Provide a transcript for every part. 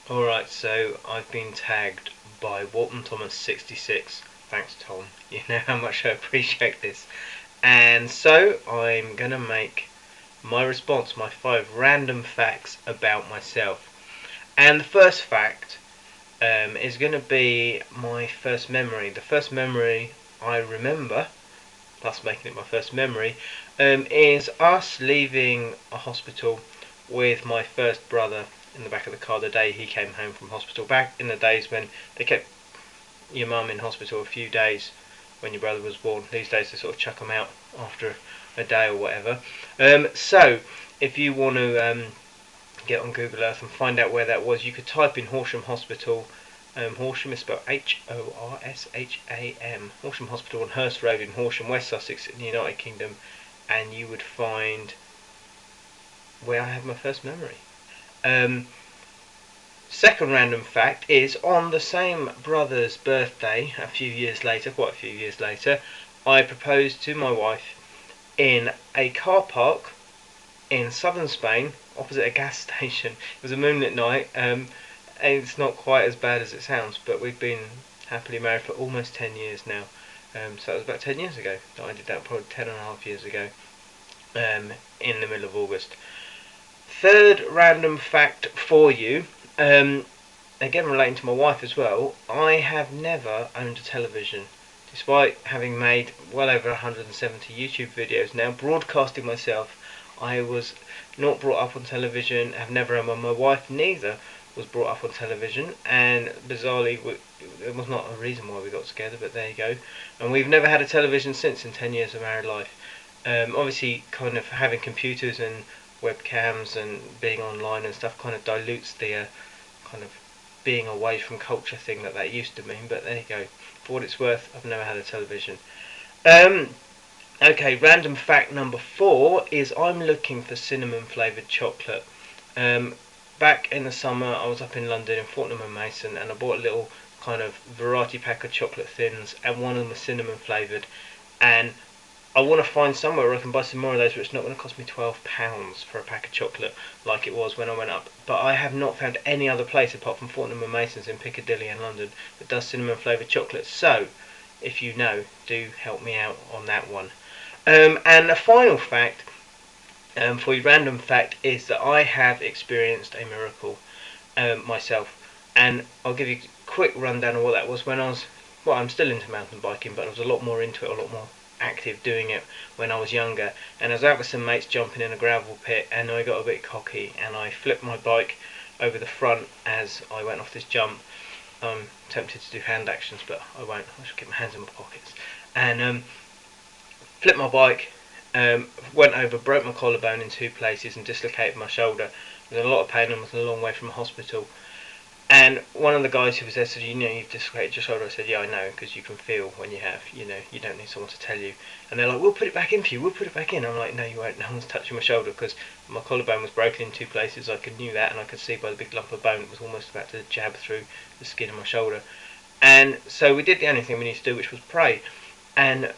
Alright, so I've been tagged by Walton Thomas 66. Thanks, Tom. You know how much I appreciate this. And so I'm going to make my response, my 5 random facts about myself. And the first fact is going to be my first memory. The first memory I remember, plus making it my first memory, is us leaving a hospital with my first brother in the back of the car the day he came home from hospital. Back in the days when they kept your mum in hospital a few days when your brother was born. These days they sort of chuck them out after a day or whatever. So if you want to get on Google Earth and find out where that was, you could type in Horsham Hospital. Horsham is spelled Horsham. Horsham Hospital on Hurst Road in Horsham, West Sussex in the United Kingdom, and you would find where I have my first memory. Second random fact is, on the same brother's birthday, quite a few years later, I proposed to my wife in a car park in southern Spain, opposite a gas station. It was a moonlit night, and it's not quite as bad as it sounds, but we've been happily married for almost 10 years now. So that was about 10 years ago that I did that, probably 10.5 years ago, in the middle of August. Third random fact for you, again relating to my wife as well, I have never owned a television. Despite having made well over 170 YouTube videos now, broadcasting myself, I was not brought up on television, have never owned one. My wife neither was brought up on television, and bizarrely it was not a reason why we got together, but there you go. And we've never had a television since in 10 years of married life. Obviously kind of having computers and webcams and being online and stuff kind of dilutes the kind of being away from culture thing that used to mean, but there you go. For what it's worth, I've never had a television. Okay, random fact number 4 is I'm looking for cinnamon flavoured chocolate. Back in the summer I was up in London in Fortnum and Mason, and I bought a little kind of variety pack of chocolate thins, and one of them was cinnamon flavoured, and I want to find somewhere where I can buy some more of those where it's not going to cost me £12 for a pack of chocolate like it was when I went up. But I have not found any other place apart from Fortnum and Mason's in Piccadilly and London that does cinnamon flavoured chocolate. So, if you know, do help me out on that one. And the final fact, for your random fact, is that I have experienced a miracle myself. And I'll give you a quick rundown of what that was when I was, well, I'm still into mountain biking, but I was a lot more into it, a lot more active doing it when I was younger. And I was out with some mates jumping in a gravel pit, and I got a bit cocky and I flipped my bike over the front as I went off this jump. I'm tempted to do hand actions, but I won't. I should keep my hands in my pockets. And flipped my bike, went over, broke my collarbone in 2 places and dislocated my shoulder. I was in a lot of pain and was a long way from a hospital. And one of the guys who was there said, you know, you've dislocated your shoulder. I said, yeah, I know, because you can feel when you have, you know, you don't need someone to tell you. And they're like, we'll put it back in for you, we'll put it back in. I'm like, no, you won't, no one's touching my shoulder, because my collarbone was broken in 2 places. I knew that, and I could see by the big lump of bone it was almost about to jab through the skin of my shoulder. And so we did the only thing we needed to do, which was pray. And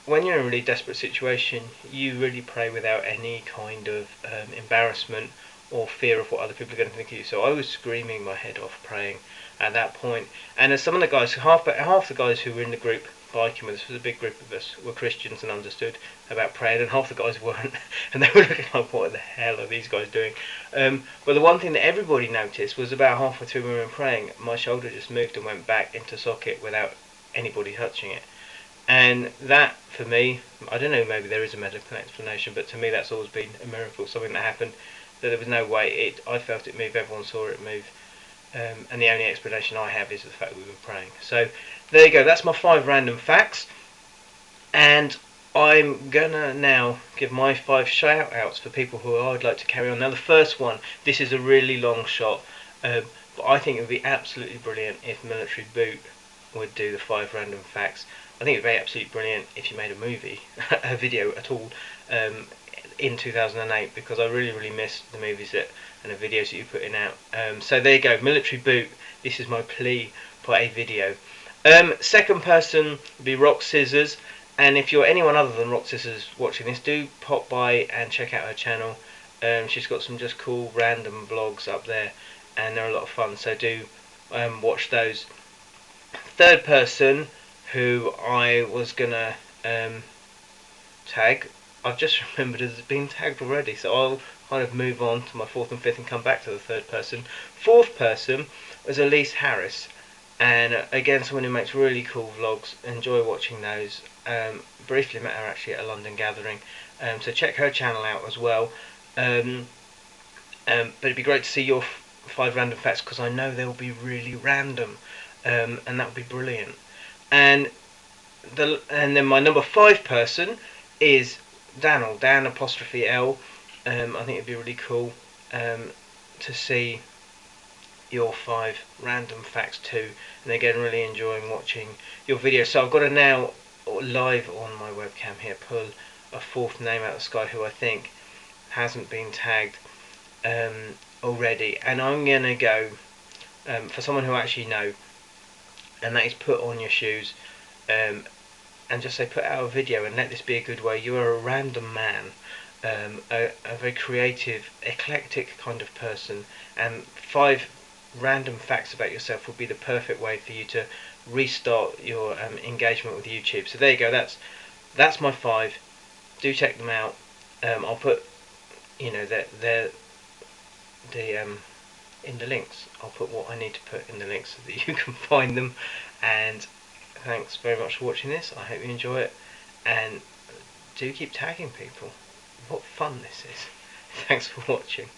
when you're in a really desperate situation, you really pray without any kind of embarrassment or fear of what other people are going to think of you. So I was screaming my head off praying at that point. And as some of the guys, half the guys who were in the group biking with us, was a big group of us, were Christians and understood about praying, and half the guys weren't, and they were looking like, what the hell are these guys doing? But the one thing that everybody noticed was about halfway through when we were praying, my shoulder just moved and went back into socket without anybody touching it. And that, for me, I don't know, maybe there is a medical explanation, but to me that's always been a miracle, something that happened that there was no way, I felt it move, everyone saw it move, and the only explanation I have is the fact that we were praying. So there you go, that's my 5 random facts, and I'm gonna now give my 5 shout outs for people who I would like to carry on. Now the first one, this is a really long shot, but I think it would be absolutely brilliant if MiltaryBoot would do the 5 random facts. I think it would be absolutely brilliant if you made a movie, a video at all, in 2008, because I really miss the movies and the videos that you're putting out. So there you go, MiltaryBoot, this is my plea for a video. Second person would be rockscissors, and if you're anyone other than rockscissors watching this, do pop by and check out her channel. She's got some just cool random vlogs up there, and they're a lot of fun. So do watch those. Third person who I was gonna tag, I've just remembered has been tagged already, so I'll kind of move on to my fourth and fifth and come back to the third person. Fourth person was EliseHarris, and again someone who makes really cool vlogs. Enjoy watching those. Briefly met her actually at a London gathering, so check her channel out as well. But it'd be great to see your 5 random facts, because I know they'll be really random, and that would be brilliant. And then my number 5 person is DanPostropheL. I think it'd be really cool to see your 5 random facts too. And again, really enjoying watching your videos. So I've got to now, live on my webcam here, pull a fourth name out of the sky who I think hasn't been tagged already, and I'm gonna go for someone who I actually know, and that is Putonyourshoes. And just say, put out a video and let this be a good way. You are a random man, a very creative, eclectic kind of person, and 5 random facts about yourself would be the perfect way for you to restart your engagement with YouTube. So there you go. That's my 5. Do check them out. I'll put, you know, the in the links. I'll put what I need to put in the links so that you can find them. And thanks very much for watching this. I hope you enjoy it, and do keep tagging people. What fun this is. Thanks for watching.